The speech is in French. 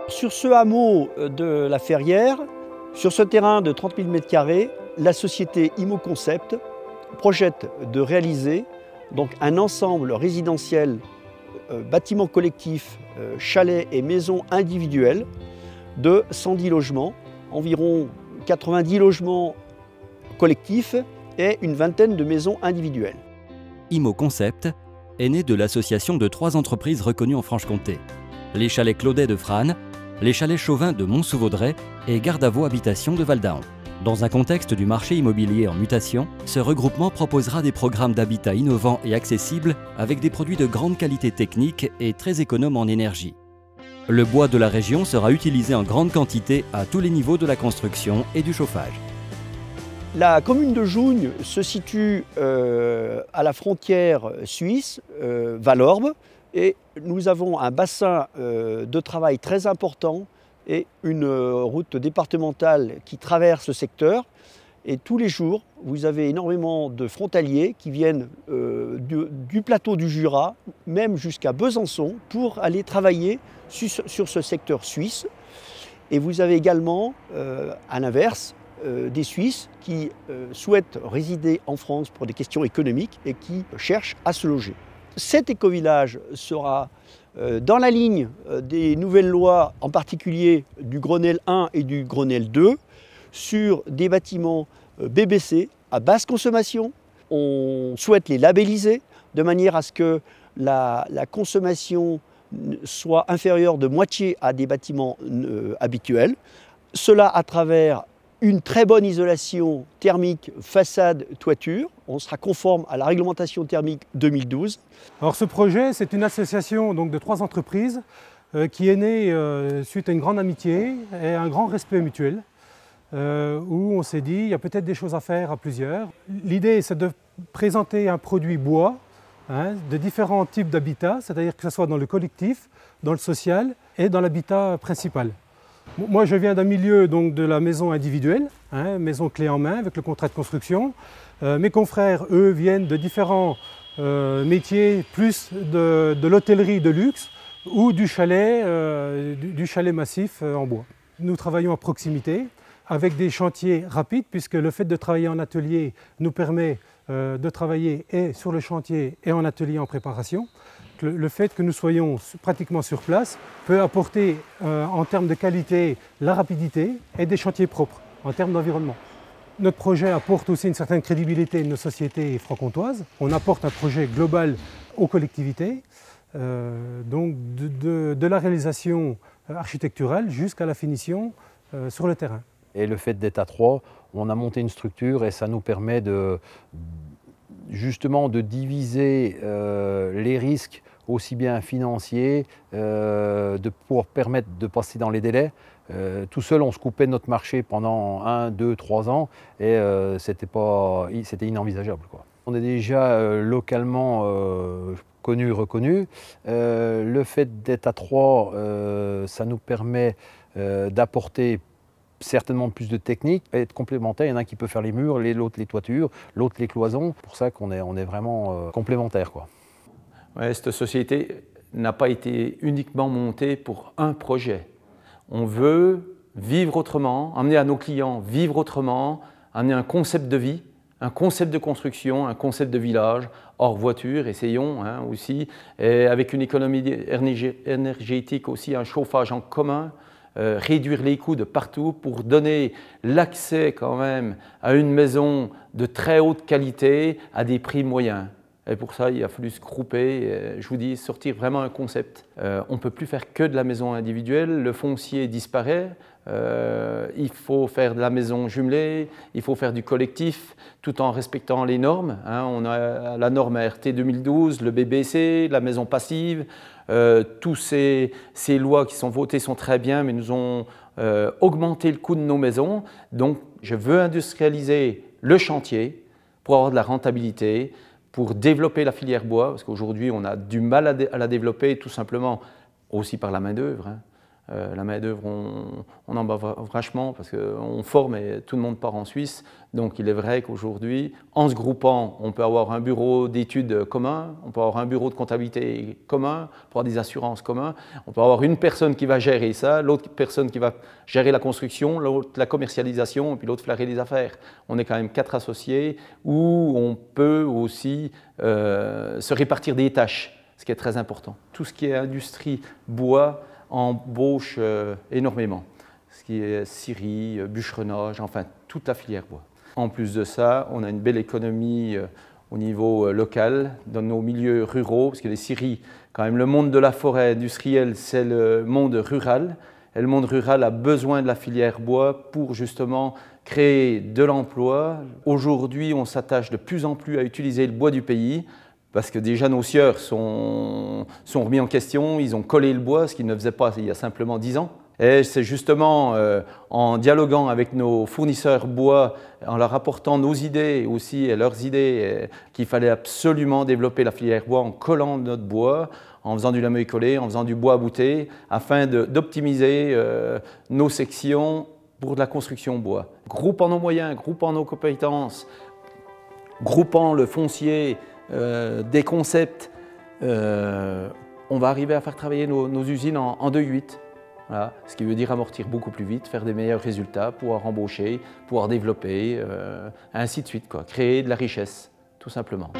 Sur ce hameau de la Ferrière, sur ce terrain de 30 000 m², la société Imo Concept projette de réaliser donc un ensemble résidentiel, bâtiments collectifs, chalets et maisons individuelles de 110 logements, environ 90 logements collectifs et une vingtaine de maisons individuelles. Imo Concept est né de l'association de 3 entreprises reconnues en Franche-Comté. Les chalets Claudet de Frasnes, les chalets Chauvin de Mont-sous-Vaudrey et Gardavo Habitation de Val-d'Aon. Dans un contexte du marché immobilier en mutation, ce regroupement proposera des programmes d'habitat innovants et accessibles avec des produits de grande qualité technique et très économes en énergie. Le bois de la région sera utilisé en grande quantité à tous les niveaux de la construction et du chauffage. La commune de Jougne se situe à la frontière suisse, Valorbe, et nous avons un bassin de travail très important et une route départementale qui traverse ce secteur. Et tous les jours, vous avez énormément de frontaliers qui viennent du plateau du Jura, même jusqu'à Besançon, pour aller travailler sur ce secteur suisse. Et vous avez également, à l'inverse, des Suisses qui souhaitent résider en France pour des questions économiques et qui cherchent à se loger. Cet écovillage sera dans la ligne des nouvelles lois, en particulier du Grenelle 1 et du Grenelle 2, sur des bâtiments BBC à basse consommation. On souhaite les labelliser de manière à ce que la consommation soit inférieure de moitié à des bâtiments habituels. Cela à travers une très bonne isolation thermique façade-toiture. On sera conforme à la réglementation thermique 2012. Alors ce projet, c'est une association donc, de 3 entreprises qui est née suite à une grande amitié et un grand respect mutuel, où on s'est dit il y a peut-être des choses à faire à plusieurs. L'idée, c'est de présenter un produit bois de différents types d'habitats, c'est-à-dire que ce soit dans le collectif, dans le social et dans l'habitat principal. Moi, je viens d'un milieu donc, de la maison individuelle, maison clé en main avec le contrat de construction. Mes confrères, eux, viennent de différents métiers, plus de l'hôtellerie de luxe ou du chalet massif en bois. Nous travaillons à proximité avec des chantiers rapides puisque le fait de travailler en atelier nous permet de travailler et sur le chantier et en atelier en préparation. Le fait que nous soyons pratiquement sur place peut apporter en termes de qualité la rapidité et des chantiers propres en termes d'environnement. Notre projet apporte aussi une certaine crédibilité de nos sociétés franc-comtoises. On apporte un projet global aux collectivités, donc de la réalisation architecturale jusqu'à la finition sur le terrain. Et le fait d'être à 3, on a monté une structure et ça nous permet justement de diviser les risques aussi bien financiers, de pouvoir permettre de passer dans les délais. Tout seul, on se coupait de notre marché pendant 1, 2, 3 ans et c'était inenvisageable, quoi. On est déjà localement connu, reconnu. Le fait d'être à 3, ça nous permet d'apporter certainement plus de techniques, être complémentaires. Il y en a un qui peut faire les murs, l'autre les toitures, l'autre les cloisons. C'est pour ça qu'on est vraiment complémentaires, quoi. Ouais, cette société n'a pas été uniquement montée pour un projet. On veut vivre autrement, amener à nos clients vivre autrement, amener un concept de vie, un concept de construction, un concept de village, hors voiture, essayons aussi, et avec une économie énergétique aussi, un chauffage en commun, réduire les coûts de partout pour donner l'accès quand même à une maison de très haute qualité à des prix moyens. Et pour ça, il a fallu se grouper, je vous dis, sortir vraiment un concept. On ne peut plus faire que de la maison individuelle, le foncier disparaît, il faut faire de la maison jumelée, il faut faire du collectif, tout en respectant les normes. On a la norme ART 2012, le BBC, la maison passive, tous ces lois qui sont votées sont très bien, mais nous ont augmenté le coût de nos maisons. Donc, je veux industrialiser le chantier pour avoir de la rentabilité, pour développer la filière bois, parce qu'aujourd'hui, on a du mal à la développer, tout simplement aussi par la main-d'œuvre. La main-d'œuvre, on en bat vachement parce qu'on forme et tout le monde part en Suisse. Donc il est vrai qu'aujourd'hui, en se groupant, on peut avoir un bureau d'études commun, on peut avoir un bureau de comptabilité commun, on peut avoir des assurances communs, on peut avoir une personne qui va gérer ça, l'autre personne qui va gérer la construction, l'autre la commercialisation et puis l'autre flairer les affaires. On est quand même 4 associés où on peut aussi se répartir des tâches, ce qui est très important. Tout ce qui est industrie bois embauche énormément. Ce qui est scierie, bûcheronnage, enfin toute la filière bois. En plus de ça, on a une belle économie au niveau local, dans nos milieux ruraux, parce que les scieries, quand même le monde de la forêt industrielle, c'est le monde rural. Et le monde rural a besoin de la filière bois pour justement créer de l'emploi. Aujourd'hui, on s'attache de plus en plus à utiliser le bois du pays, parce que déjà nos sieurs sont remis en question, ils ont collé le bois, ce qu'ils ne faisaient pas il y a simplement 10 ans. Et c'est justement en dialoguant avec nos fournisseurs bois, en leur apportant nos idées aussi et leurs idées, qu'il fallait absolument développer la filière bois en collant notre bois, en faisant du lameuil collé, en faisant du bois abouté, afin d'optimiser nos sections pour de la construction bois. Groupant nos moyens, groupant nos compétences, groupant le foncier, des concepts, on va arriver à faire travailler nos usines en 2-8. Voilà, ce qui veut dire amortir beaucoup plus vite, faire des meilleurs résultats, pouvoir embaucher, pouvoir développer, ainsi de suite, quoi. Créer de la richesse, tout simplement.